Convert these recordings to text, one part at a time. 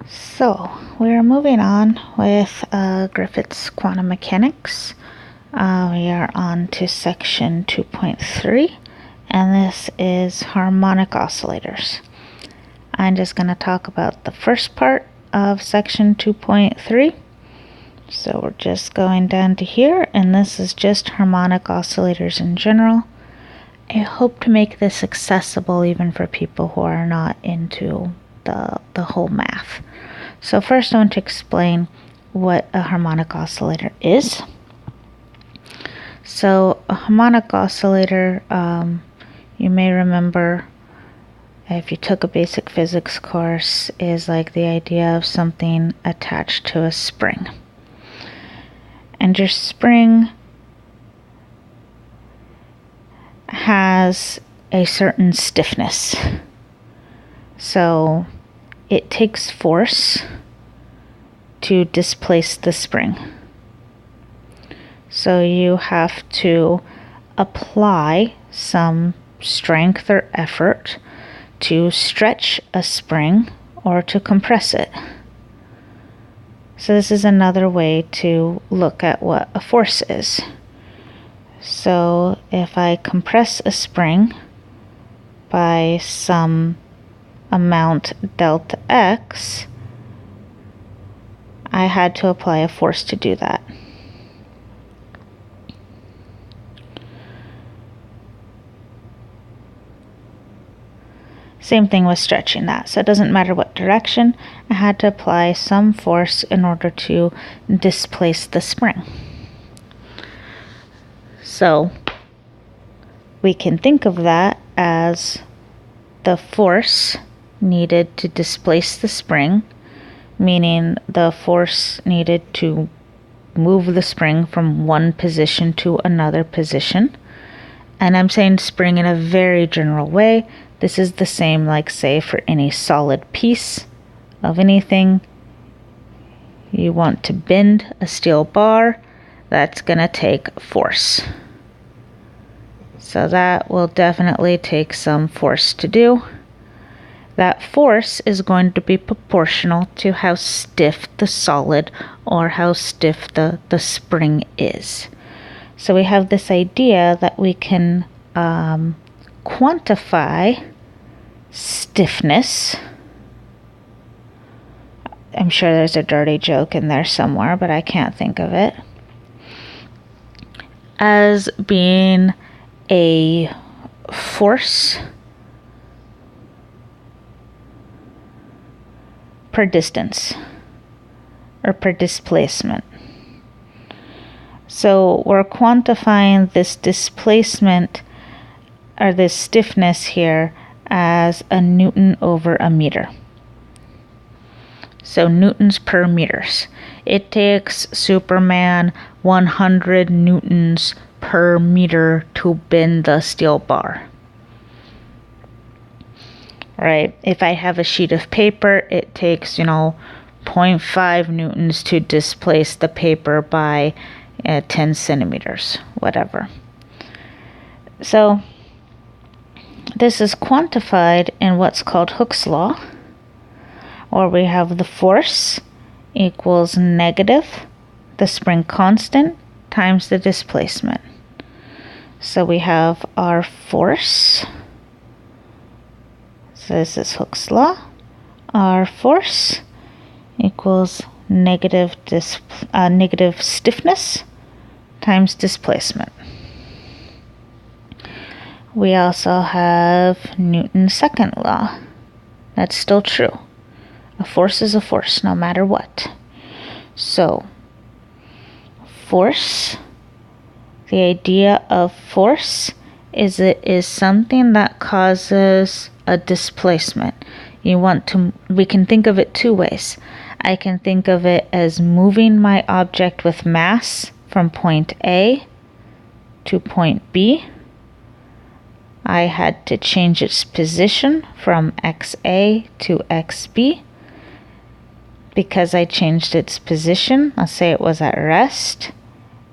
So, we're moving on with Griffiths quantum mechanics. We are on to section 2.3, and this is harmonic oscillators. I'm just going to talk about the first part of section 2.3. So we're just going down to here, and this is just harmonic oscillators in general. I hope to make this accessible even for people who are not into the whole math. So first I want to explain what a harmonic oscillator is. So a harmonic oscillator, you may remember if you took a basic physics course, is like the idea of something attached to a spring. And your spring has a certain stiffness. So it takes force to displace the spring. So you have to apply some strength or effort to stretch a spring or to compress it. So this is another way to look at what a force is. So if I compress a spring by some amount delta x, I had to apply a force to do that. Same thing with stretching that. So it doesn't matter what direction, I had to apply some force in order to displace the spring. So we can think of that as the force needed to displace the spring, meaning the force needed to move the spring from one position to another position. And I'm saying spring in a very general way. This is the same, like, say, for any solid piece of anything. You want to bend a steel bar, that's going to take force. So that will definitely take some force to do. That force is going to be proportional to how stiff the solid or how stiff the spring is. So we have this idea that we can quantify stiffness. I'm sure there's a dirty joke in there somewhere, but I can't think of it, as being a force per distance or per displacement. So we're quantifying this displacement or this stiffness here as a Newton over a meter. So newtons per meters. It takes Superman 100 newtons per meter to bend the steel bar. Right? If I have a sheet of paper, it takes, 0.5 newtons to displace the paper by 10 centimeters, whatever. So this is quantified in what's called Hooke's law, or we have the force equals negative the spring constant times the displacement. So we have our force. So this is Hooke's law. Our force equals negative stiffness times displacement. We also have Newton's second law. That's still true. A force is a force no matter what. So force, the idea of force is it is something that causes a displacement. We can think of it two ways. I can think of it as moving my object with mass from point A to point B. I had to change its position from XA to XB. Because I changed its position, let's say it was at rest,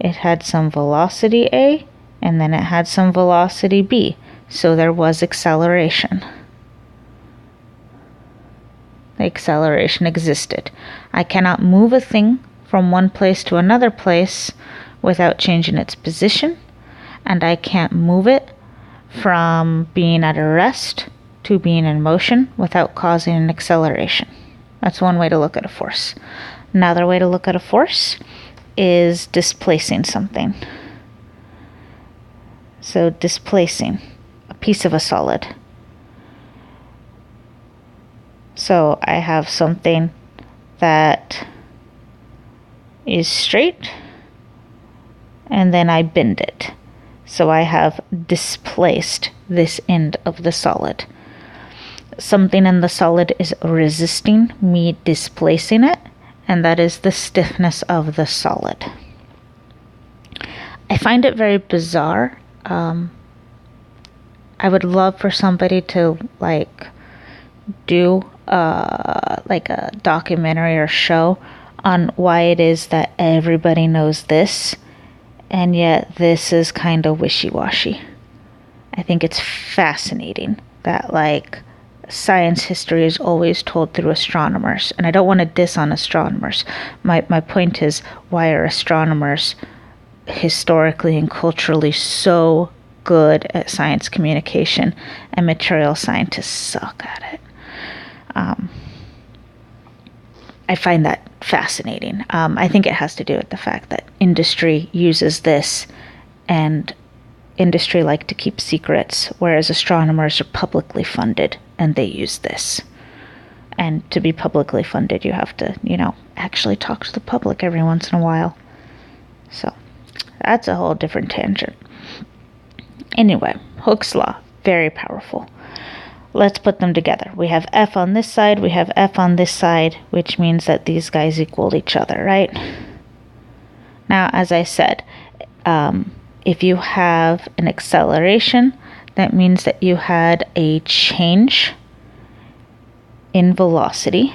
it had some velocity A, and then it had some velocity B. So there was acceleration. the acceleration existed. I cannot move a thing from one place to another place without changing its position, and I can't move it from being at a rest to being in motion without causing an acceleration. That's one way to look at a force. Another way to look at a force is displacing something. So displacing a piece of a solid. So I have something that is straight, and then I bend it. So I have displaced this end of the solid. Something in the solid is resisting me displacing it, and that is the stiffness of the solid. I find it very bizarre. I would love for somebody to do a documentary or show on why it is that everybody knows this, and yet this is kind of wishy-washy. I think it's fascinating that science history is always told through astronomers, and I don't want to diss on astronomers. My point is, why are astronomers historically and culturally so good at science communication, and material scientists suck at it? I find that fascinating. I think it has to do with the fact that industry uses this, and industry like to keep secrets, whereas astronomers are publicly funded and they use this. And to be publicly funded, you have to, actually talk to the public every once in a while. So that's a whole different tangent. Anyway, Hooke's law, very powerful. Let's put them together. We have F on this side, we have F on this side, which means that these guys equal each other, right? Now, as I said, if you have an acceleration, that means that you had a change in velocity.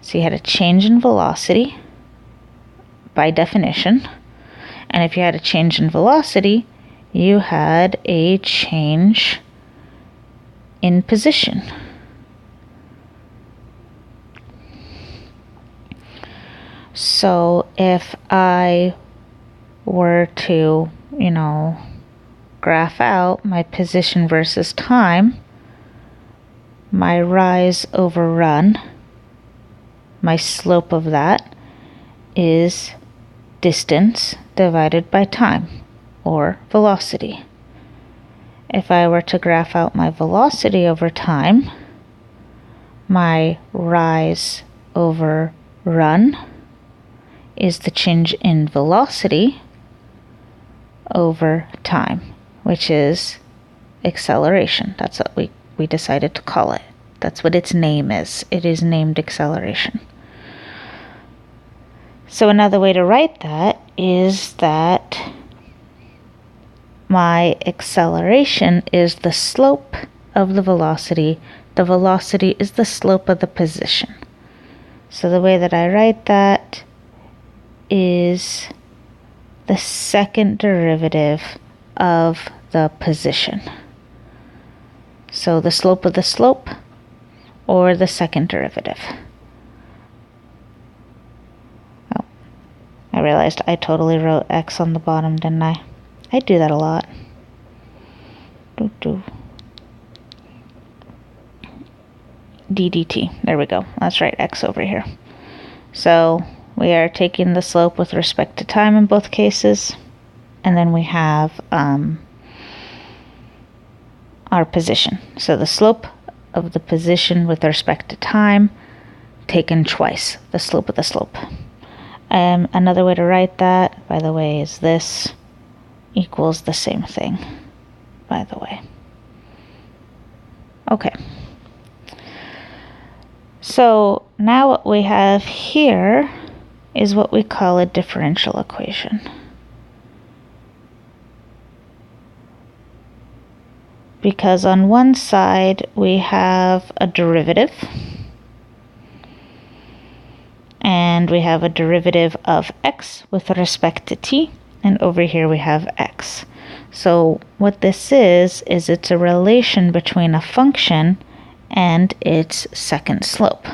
So you had a change in velocity by definition. And if you had a change in velocity, you had a change in position. So if I were to, graph out my position versus time, my rise over run, my slope of that is distance divided by time, or velocity. If I were to graph out my velocity over time, my rise over run is the change in velocity over time, which is acceleration. That's what we decided to call it. That's what its name is. It is named acceleration. So another way to write that is that my acceleration is the slope of the velocity. The velocity is the slope of the position. So the way that I write that is the second derivative of the position. So the slope of the slope, or the second derivative. Oh, I realized I totally wrote x on the bottom, didn't I? I do that a lot. ddt. There we go. Let's write x over here. So we are taking the slope with respect to time in both cases, and then we have our position. So the slope of the position with respect to time taken twice, the slope of the slope. Another way to write that, by the way, is this equals the same thing, by the way. Okay. So now what we have here is what we call a differential equation. Because on one side we have a derivative, and we have a derivative of x with respect to t, and over here we have x. So what this is it's a relation between a function and its second slope.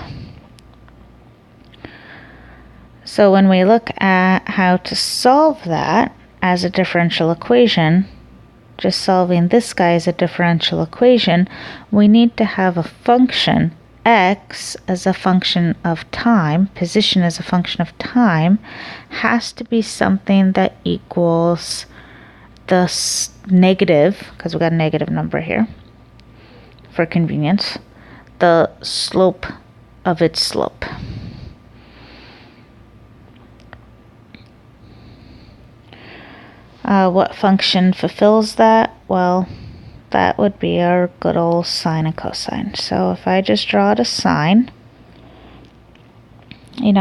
So when we look at how to solve that as a differential equation, just solving this guy as a differential equation, we need to have a function x as a function of time, position as a function of time, has to be something that equals the negative, because we got a negative number here for convenience, the slope of its slope. What function fulfills that? Well, that would be our good old sine and cosine. So if I just draw it a sine,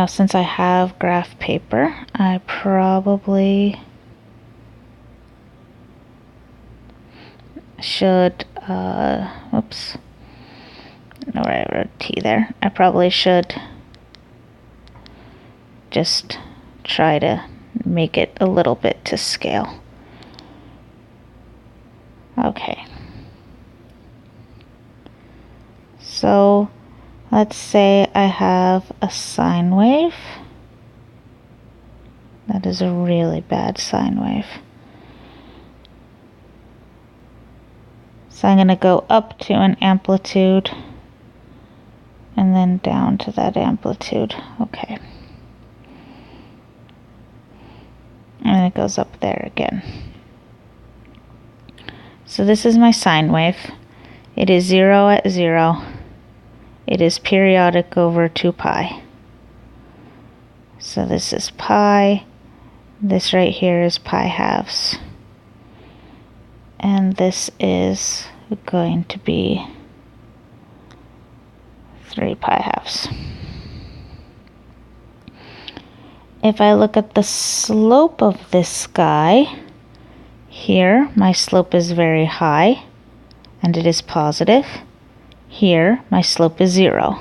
since I have graph paper, I probably should, whoops, no, I wrote T there. I probably should just try to make it a little bit to scale. Okay. So let's say I have a sine wave. That is a really bad sine wave. So I'm going to go up to an amplitude and then down to that amplitude. Okay. And it goes up there again. So this is my sine wave. It is 0 at 0. It is periodic over 2 pi. So this is pi. This right here is pi halves. And this is going to be 3 pi halves. If I look at the slope of this guy, here my slope is very high and it is positive. Here my slope is 0.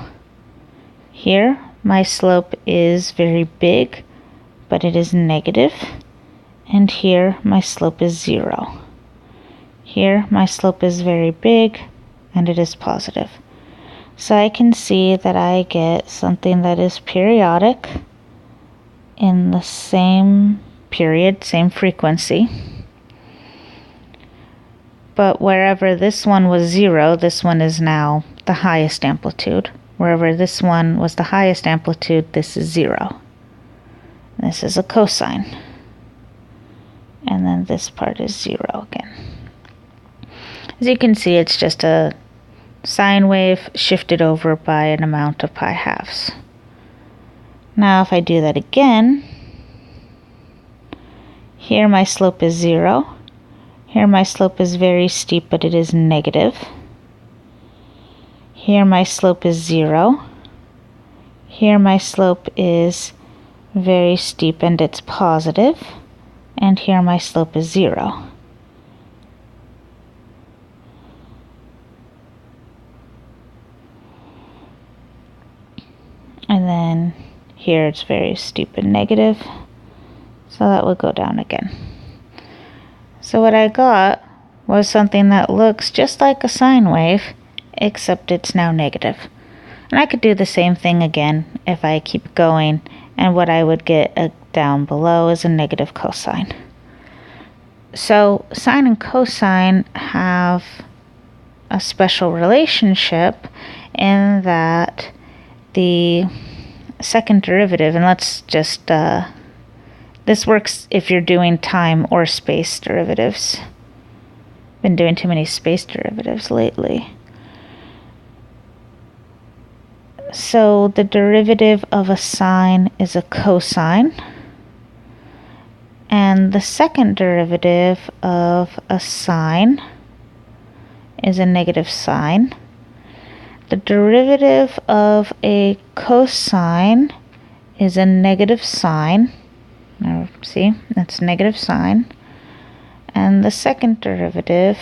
Here my slope is very big, but it is negative. And here my slope is 0. Here my slope is very big and it is positive. So I can see that I get something that is periodic in the same period, same frequency. But wherever this one was 0, this one is now the highest amplitude. Wherever this one was the highest amplitude, this is 0. This is a cosine. And then this part is 0 again. As you can see, it's just a sine wave shifted over by an amount of pi halves. Now if I do that again, here my slope is 0. Here my slope is very steep, but it is negative. Here my slope is 0. Here my slope is very steep and it's positive. And here my slope is 0. And then here it's very steep and negative, so that would go down again. So what I got was something that looks just like a sine wave, except it's now negative. And I could do the same thing again if I keep going, and what I would get down below is a negative cosine. So sine and cosine have a special relationship in that the second derivative, and let's just, this works if you're doing time or space derivatives. Been doing too many space derivatives lately. So the derivative of a sine is a cosine, and the second derivative of a sine is a negative sine. The derivative of a cosine is a negative sine. Now, see, that's negative sine. And the second derivative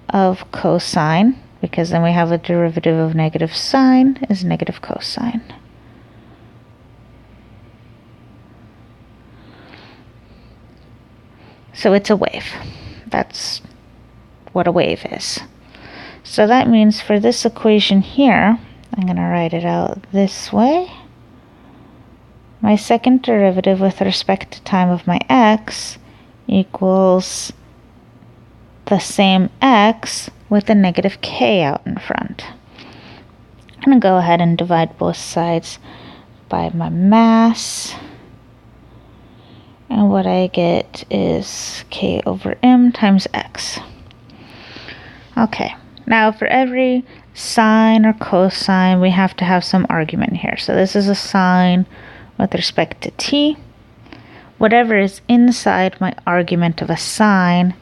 of cosine, because then we have a derivative of negative sine, is negative cosine. So it's a wave. That's what a wave is. So that means for this equation here, I'm going to write it out this way. My second derivative with respect to time of my x equals the same x with a negative k out in front. I'm going to go ahead and divide both sides by my mass. And what I get is k over m times x. Okay, now for every sine or cosine, we have to have some argument here. So this is a sine with respect to t. Whatever is inside my argument of a sine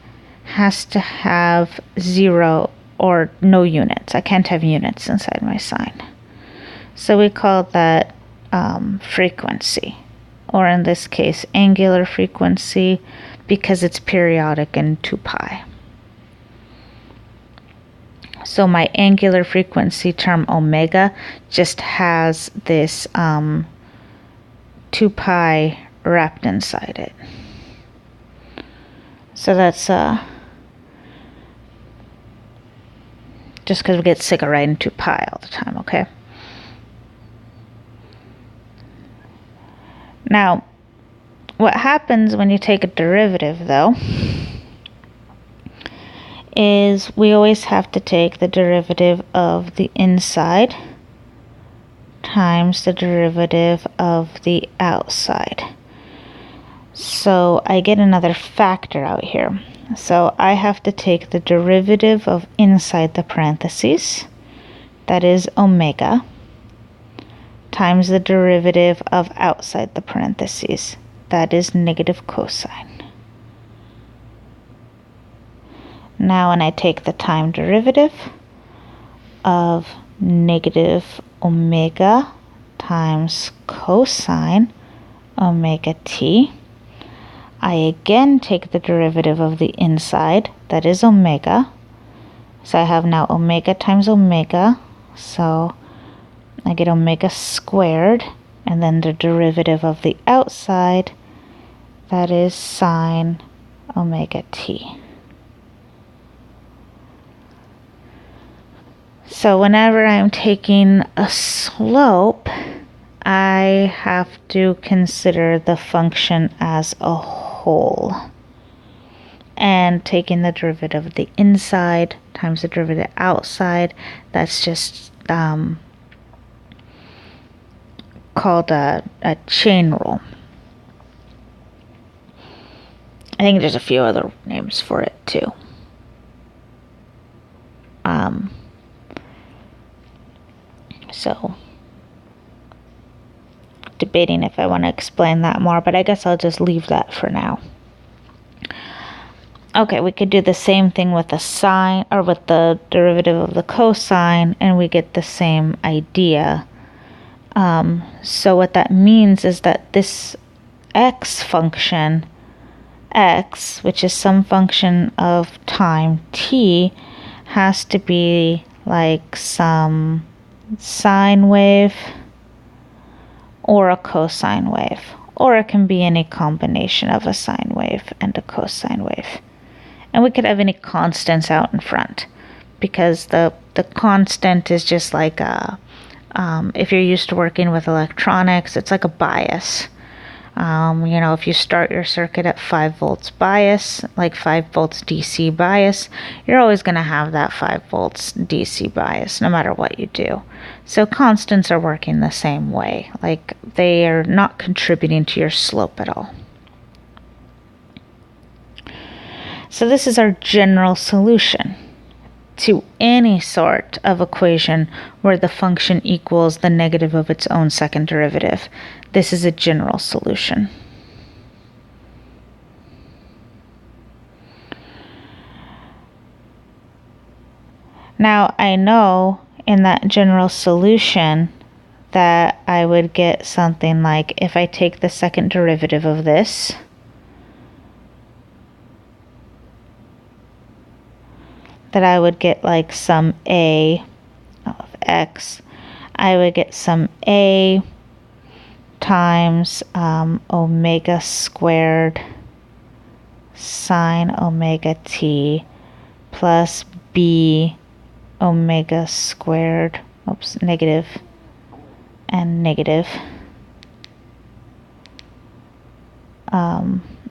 has to have 0 or no units. I can't have units inside my sine. So we call that frequency, or in this case angular frequency, because it's periodic in 2 pi. So my angular frequency term omega just has this 2 pi wrapped inside it. So that's just because we get sick of writing 2 pi all the time, okay? Now, what happens when you take a derivative, though, is we always have to take the derivative of the inside times the derivative of the outside. So I get another factor out here. So I have to take the derivative of inside the parentheses, that is omega, times the derivative of outside the parentheses, that is negative cosine. Now when I take the time derivative of negative omega times cosine omega t, I again take the derivative of the inside, that is omega. So I have now omega times omega, so I get omega squared, and then the derivative of the outside, that is sine omega t. So whenever I'm taking a slope, I have to consider the function as a whole. And taking the derivative of the inside times the derivative outside, that's just called a chain rule. I think there's a few other names for it too. So debating if I want to explain that more, but I guess I'll just leave that for now. Okay, we could do the same thing with the sine, or with the derivative of the cosine, and we get the same idea. So what that means is that this x function, x, which is some function of time t, has to be like some sine wave or a cosine wave, or it can be any combination of a sine wave and a cosine wave. And we could have any constants out in front, because the constant is just like a, if you're used to working with electronics, it's like a bias. If you start your circuit at 5 volts bias, like 5 volts DC bias, you're always going to have that 5 volts DC bias no matter what you do. So constants are working the same way, like they are not contributing to your slope at all. So this is our general solution to any sort of equation where the function equals the negative of its own second derivative. This is a general solution. Now I know in that general solution that I would get something like, if I take the second derivative of this, that I would get like some a of x. I would get some a times omega squared sine omega t plus b omega squared, negative and negative,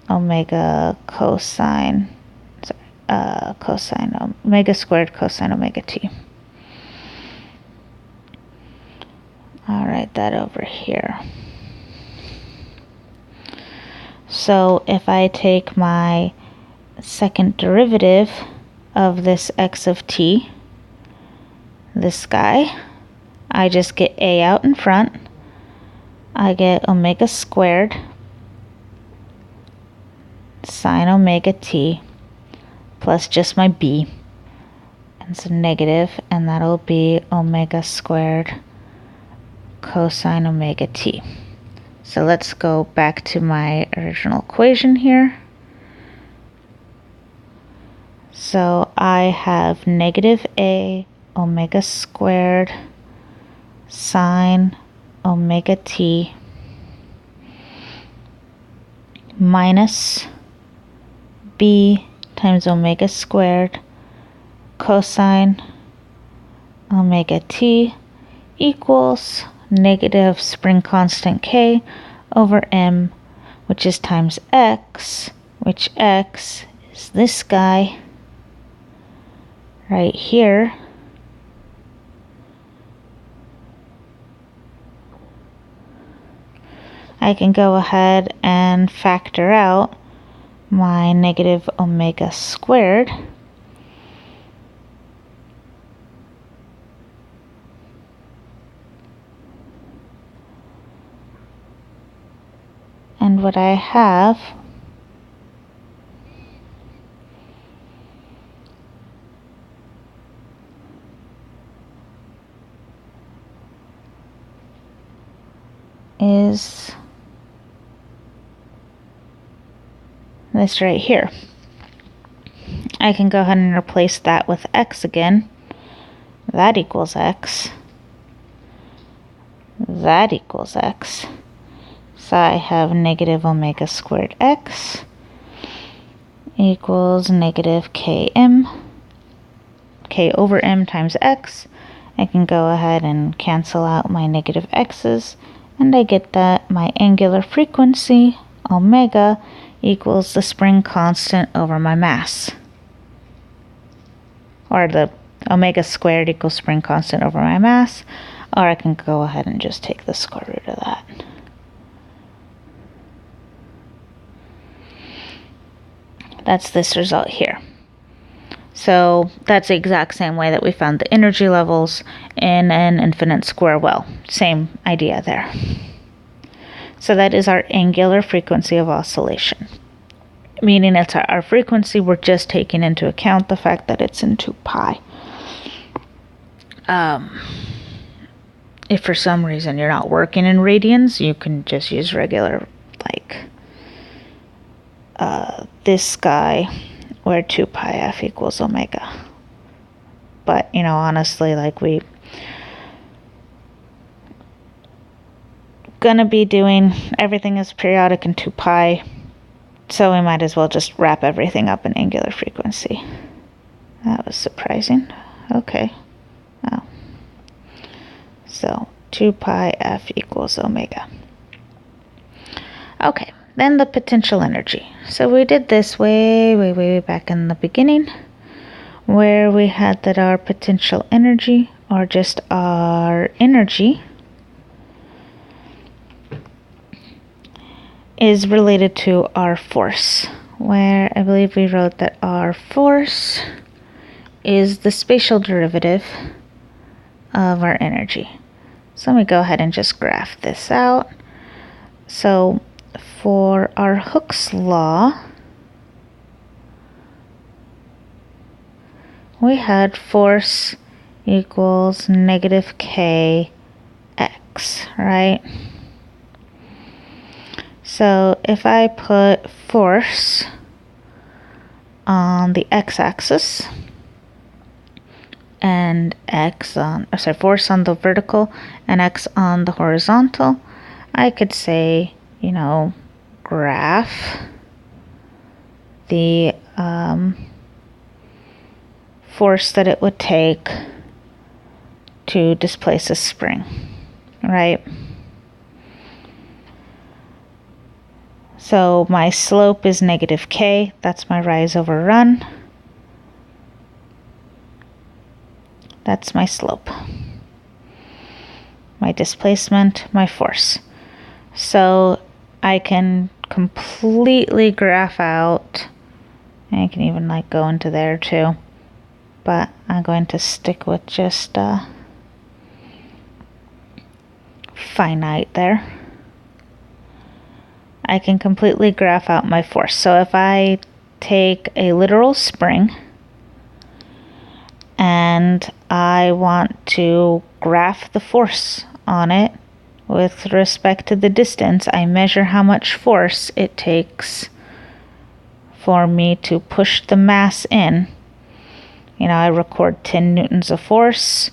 omega cosine, omega squared cosine omega t. I'll write that over here. So if I take my second derivative of this x of t, this guy, I just get a out in front. I get omega squared sine omega t plus just my b, and it's a negative, and that'll be omega squared cosine omega t. So let's go back to my original equation here. So I have negative a omega squared sine omega t minus b times omega squared cosine omega t equals negative spring constant k over m, which is times x, which x is this guy right here. I can go ahead and factor out my negative omega squared. And what I have is this right here. I can go ahead and replace that with x again. That equals x. That equals x. So I have negative omega squared x equals negative km, k over m times x. I can go ahead and cancel out my negative x's, and I get that my angular frequency, omega, equals the spring constant over my mass. Or the omega squared equals spring constant over my mass. Or I can go ahead and just take the square root of that. That's this result here. So that's the exact same way that we found the energy levels in an infinite square well. Same idea there. So that is our angular frequency of oscillation. Meaning it's our frequency, we're just taking into account the fact that it's in 2 pi. If for some reason you're not working in radians, you can just use regular, like this guy, where 2 pi f equals omega. But, you know, honestly, like we gonna be doing everything is periodic in 2 pi, so we might as well just wrap everything up in angular frequency. That was surprising. Okay. Oh. So 2 pi f equals omega. Okay, then the potential energy. So we did this way back in the beginning, where we had that our potential energy, or just our energy, is related to our force, where I believe we wrote that our force is the spatial derivative of our energy. So let me go ahead and just graph this out. So for our Hooke's law, we had force equals negative kx, right? So if I put force on the x-axis and force on the vertical and x on the horizontal, I could say, you know, graph the force that it would take to displace a spring, right? So my slope is negative k, that's my rise over run. That's my slope. My displacement, my force. So I can completely graph out, I can even like go into there too, but I'm going to stick with just finite there. I can completely graph out my force. So if I take a literal spring and I want to graph the force on it with respect to the distance, I measure how much force it takes for me to push the mass in. You know, I record 10 newtons of force,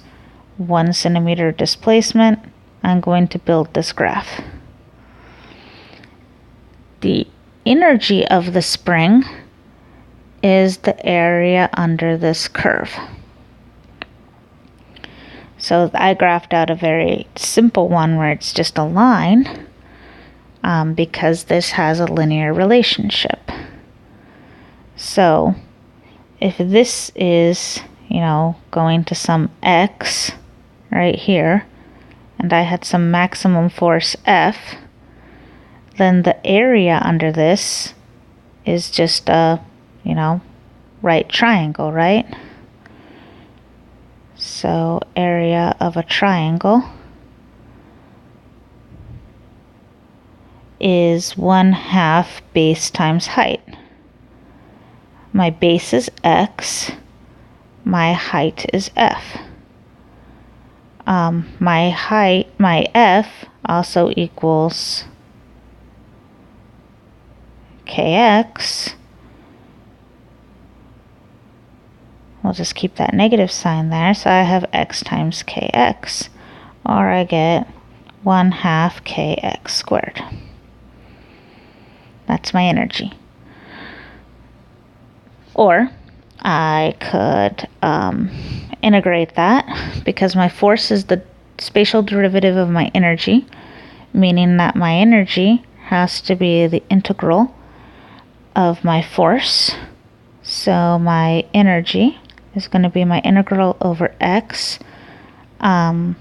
1 centimeter displacement. I'm going to build this graph. The energy of the spring is the area under this curve. So I graphed out a very simple one where it's just a line because this has a linear relationship. So if this is, you know, going to some x right here, and I had some maximum force F, then the area under this is just a, you know, right triangle, right? So area of a triangle is 1/2 base times height. My base is x, my height is f. My height, my f also equals kx. We'll just keep that negative sign there. So I have x times kx, or I get 1/2 kx squared. That's my energy. Or I could integrate that, because my force is the spatial derivative of my energy, meaning that my energy has to be the integral of my force. So my energy is going to be my integral over x of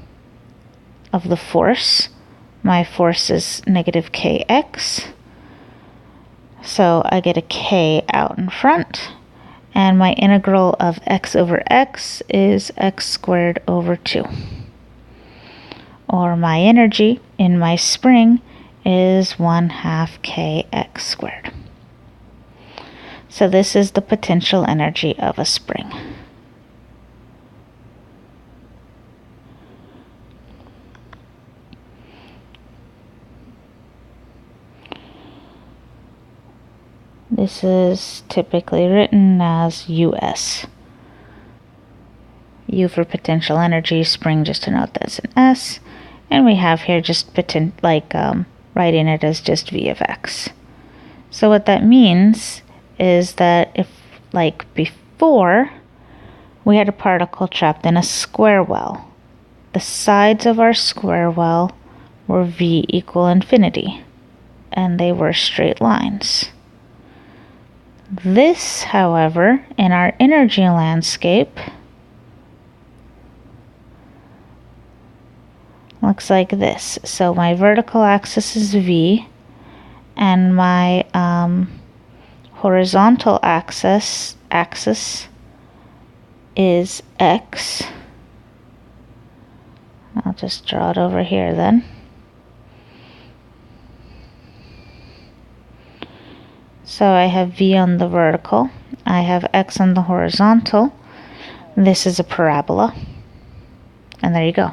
the force. My force is negative kx. So I get a k out in front. And my integral of x over x is x squared over 2. Or my energy in my spring is 1/2 kx squared. So this is the potential energy of a spring. This is typically written as US. U for potential energy, spring just to note that's an S, and we have here just writing it as just V of x. So what that means is that if, like before, we had a particle trapped in a square well, the sides of our square well were V equal infinity, and they were straight lines. This, however, in our energy landscape, looks like this. So my vertical axis is V, and my horizontal axis is X. I'll just draw it over here then. So I have V on the vertical, I have X on the horizontal. This is a parabola, and there you go.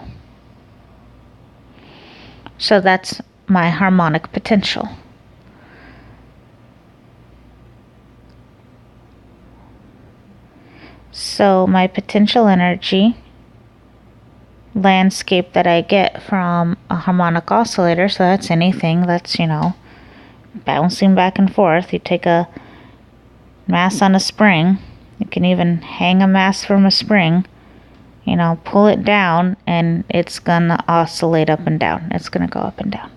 So that's my harmonic potential. So my potential energy landscape that I get from a harmonic oscillator, so that's anything that's, you know, bouncing back and forth. You take a mass on a spring, you can even hang a mass from a spring pull it down and it's gonna oscillate up and down. It's gonna go up and down.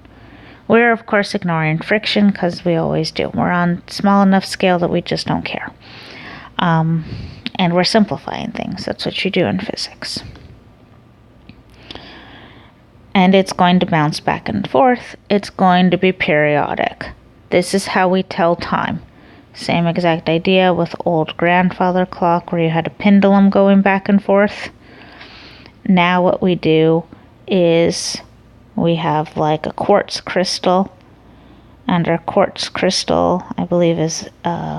We're of course ignoring friction because we always do. We're on small enough scale that we just don't care. And we're simplifying things. That's what you do in physics. And it's going to bounce back and forth. It's going to be periodic. This is how we tell time. Same exact idea with old grandfather clock where you had a pendulum going back and forth. Now what we do is we have like a quartz crystal, and our quartz crystal, I believe, is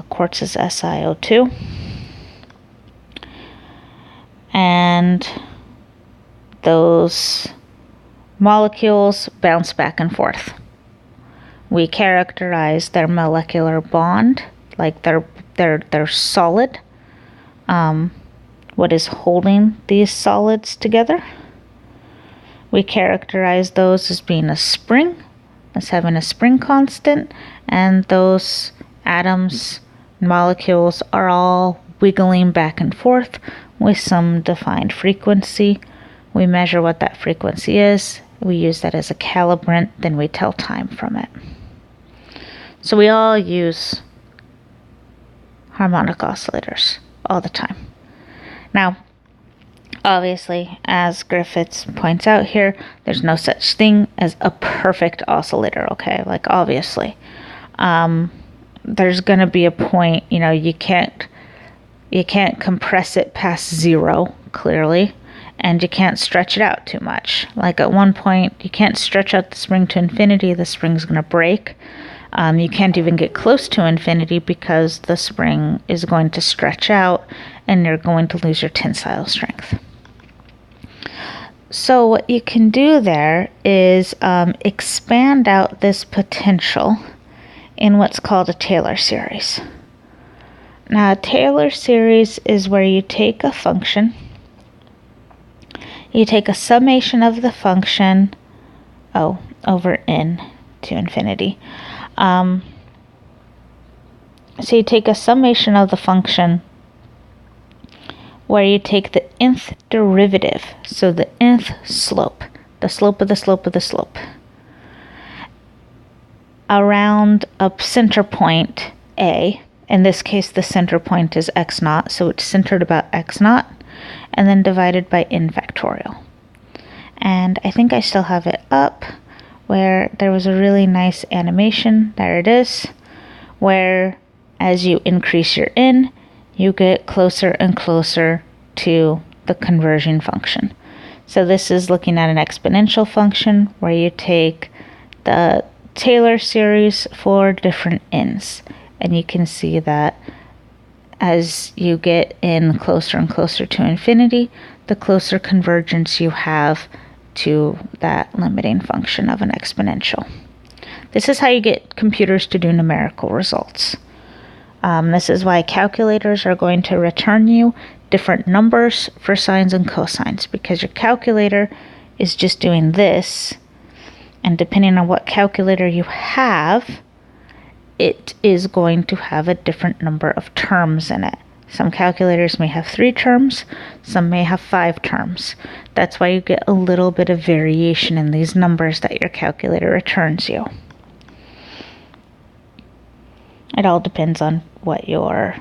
quartz is SiO2. And those molecules bounce back and forth. We characterize their molecular bond, like they're solid. What is holding these solids together? We characterize those as being a spring, as having a spring constant, and those atoms, molecules are all wiggling back and forth with some defined frequency. We measure what that frequency is. We use that as a calibrant, then we tell time from it. So we all use harmonic oscillators all the time. Now, obviously, as Griffiths points out here, there's no such thing as a perfect oscillator, okay? Like, obviously. There's going to be a point, you can't compress it past 0, clearly. And you can't stretch it out too much. Like at one point, you can't stretch out the spring to infinity, the spring's going to break. You can't even get close to infinity because the spring is going to stretch out and you're going to lose your tensile strength. So what you can do there is expand out this potential in what's called a Taylor series. Now, a Taylor series is where you take a function, you take a summation of the function, over n to infinity. So you take a summation of the function where you take the nth derivative, so the nth slope, the slope of the slope of the slope, around a center point A. In this case, the center point is x naught, so it's centered about x naught, and then divided by n factorial. And I think I still have it up, where there was a really nice animation, there it is, where as you increase your n, you get closer and closer to the conversion function. So this is looking at an exponential function where you take the Taylor series for different n's. And you can see that as you get in closer and closer to infinity, the closer convergence you have to that limiting function of an exponential. This is how you get computers to do numerical results. This is why calculators are going to return you different numbers for sines and cosines, because your calculator is just doing this, and depending on what calculator you have, it is going to have a different number of terms in it. Some calculators may have 3 terms, some may have 5 terms. That's why you get a little bit of variation in these numbers that your calculator returns you. It all depends on what you're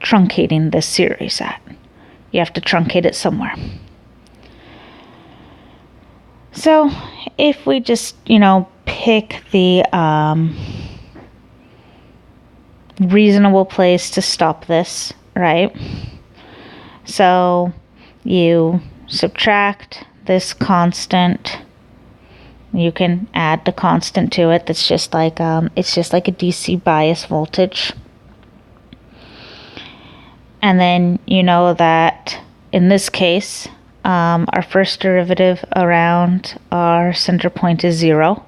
truncating this series at. You have to truncate it somewhere. So if we just, pick the reasonable place to stop this, right? So you subtract this constant. You can add the constant to it. That's just like it's just like a DC bias voltage. And then you know that in this case, our first derivative around our center point is 0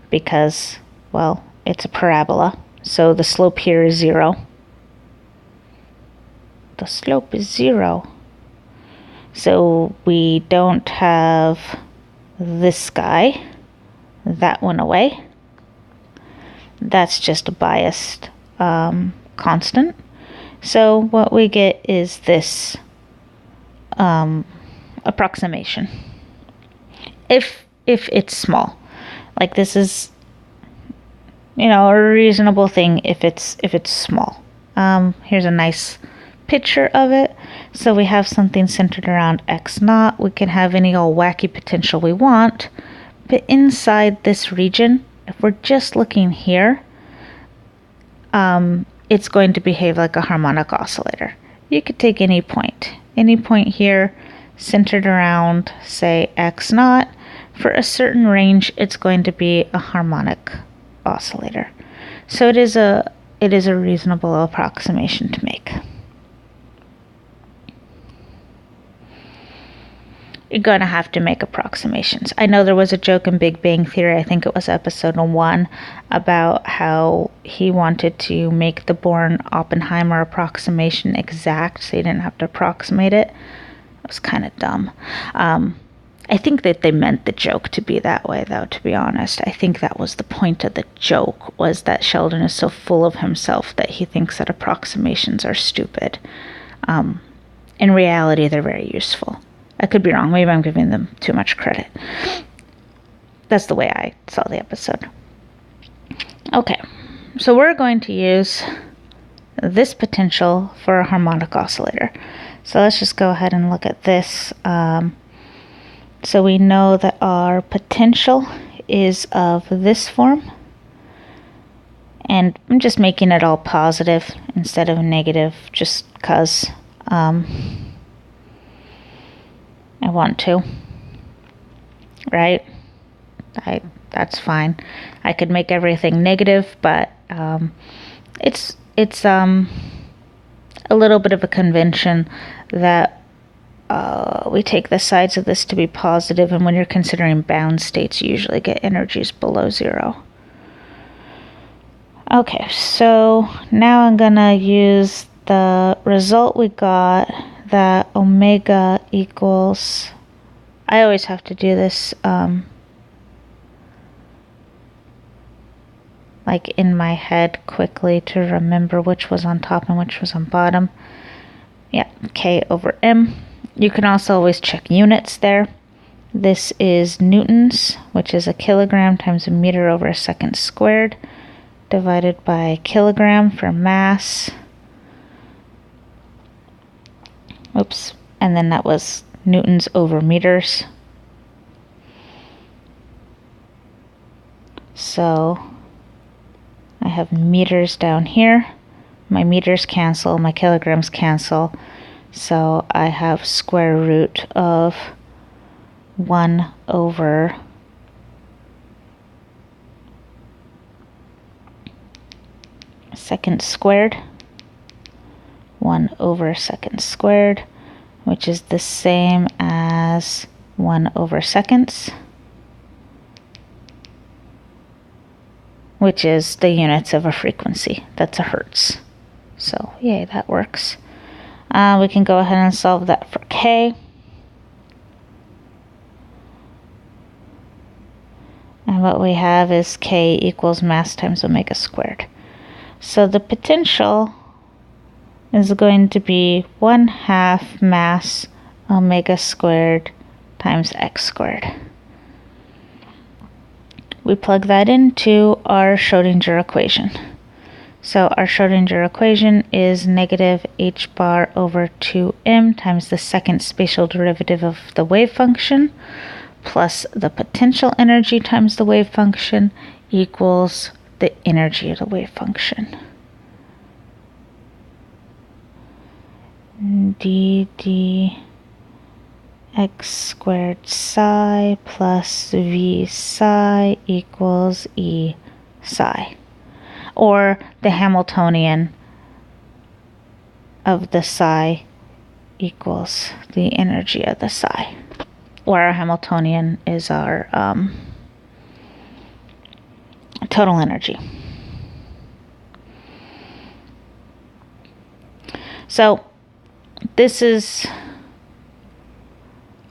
because, well, it's a parabola. So the slope here is 0. The slope is 0. So we don't have this guy. That went away. That's just a biased constant. So what we get is this approximation. If it's small, like this is, a reasonable thing if it's small. Here's a nice picture of it. So we have something centered around x naught. We can have any old wacky potential we want, but inside this region, if we're just looking here, it's going to behave like a harmonic oscillator. You could take any point here centered around, say, x naught. For a certain range, it's going to be a harmonic oscillator. So it is a reasonable approximation to make. You're going to have to make approximations. I know there was a joke in Big Bang Theory, I think it was episode 1, about how he wanted to make the Born-Oppenheimer approximation exact so he didn't have to approximate it. It was kind of dumb. I think that they meant the joke to be that way, though, to be honest. I think that was the point of the joke, was that Sheldon is so full of himself that he thinks that approximations are stupid. In reality, they're very useful. I could be wrong. Maybe I'm giving them too much credit. That's the way I saw the episode. Okay, so we're going to use this potential for a harmonic oscillator. So let's just go ahead and look at this. So we know that our potential is of this form. And I'm just making it all positive instead of negative just because I want to, right? That's fine. I could make everything negative, but it's a little bit of a convention that we take the sides of this to be positive, and when you're considering bound states, you usually get energies below zero. Okay, so now I'm gonna use the result we got, that omega equals, I always have to do this like in my head quickly to remember which was on top and which was on bottom. Yeah, K over M. You can also always check units there. This is newtons, which is a kilogram times a meter over a second squared, divided by kilogram for mass. Oops, and then that was newtons over meters. So I have meters down here. My meters cancel, my kilograms cancel. So I have square root of 1 over second squared. 1 over second squared, which is the same as 1 over seconds, which is the units of a frequency. That's a hertz. So, yay, that works. We can go ahead and solve that for K. And what we have is K equals mass times omega squared. So the potential is going to be 1/2 mass omega squared times x squared. We plug that into our Schrodinger equation. So our Schrodinger equation is negative h bar over 2m times the second spatial derivative of the wave function plus the potential energy times the wave function equals the energy of the wave function. d x squared psi plus v psi equals e psi, or the Hamiltonian of the psi equals the energy of the psi, where our Hamiltonian is our total energy. So this is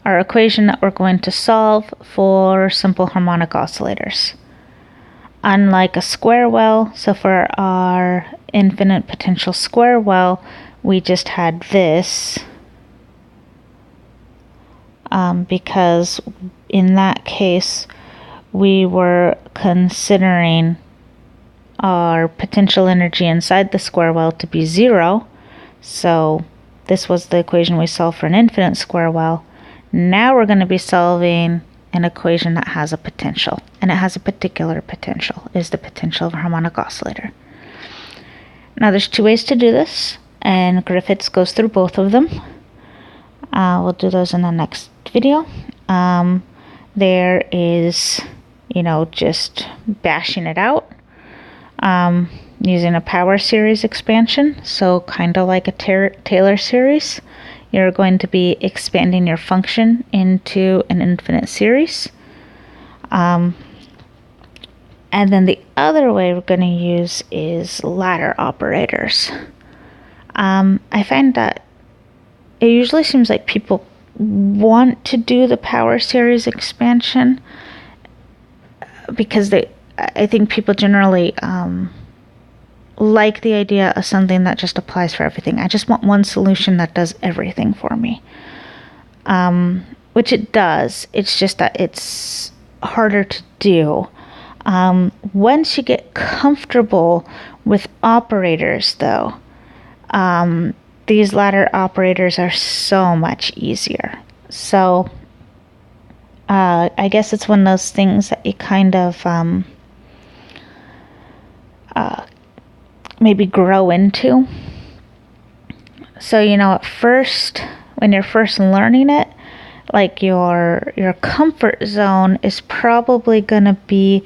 our equation that we're going to solve for simple harmonic oscillators. Unlike a square well, so for our infinite potential square well, we just had this because in that case we were considering our potential energy inside the square well to be 0. So this was the equation we solved for an infinite square well. Now we're going to be solving an equation that has a potential, and it has a particular potential, is the potential of a harmonic oscillator. Now there's 2 ways to do this, and Griffiths goes through both of them. We'll do those in the next video. There is, just bashing it out using a power series expansion, so kind of like a Taylor series. You're going to be expanding your function into an infinite series. And then the other way we're going to use is ladder operators. I find that it usually seems like people want to do the power series expansion because I think people generally like the idea of something that just applies for everything. I just want one solution that does everything for me. Which it does. It's just that it's harder to do. Once you get comfortable with operators, though, these ladder operators are so much easier. So I guess it's one of those things that you kind of maybe grow into. So at first, when you're first learning it, like your comfort zone is probably gonna be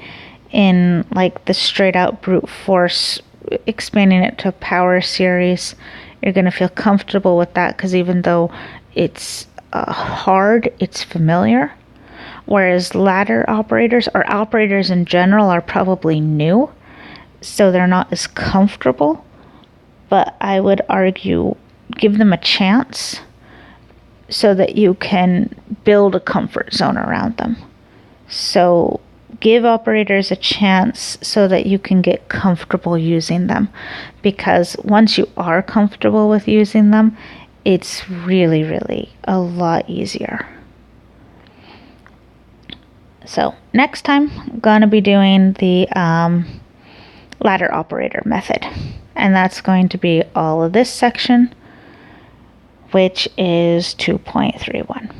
in like the straight out brute force, expanding it to a power series. You're gonna feel comfortable with that because even though it's hard, it's familiar. Whereas ladder operators, or operators in general, are probably new, so they're not as comfortable. But I would argue give them a chance so that you can build a comfort zone around them. So give operators a chance so that you can get comfortable using them, because once you are comfortable with using them, it's really, really a lot easier. So next time I'm gonna be doing the ladder operator method, and that's going to be all of this section, which is 2.31.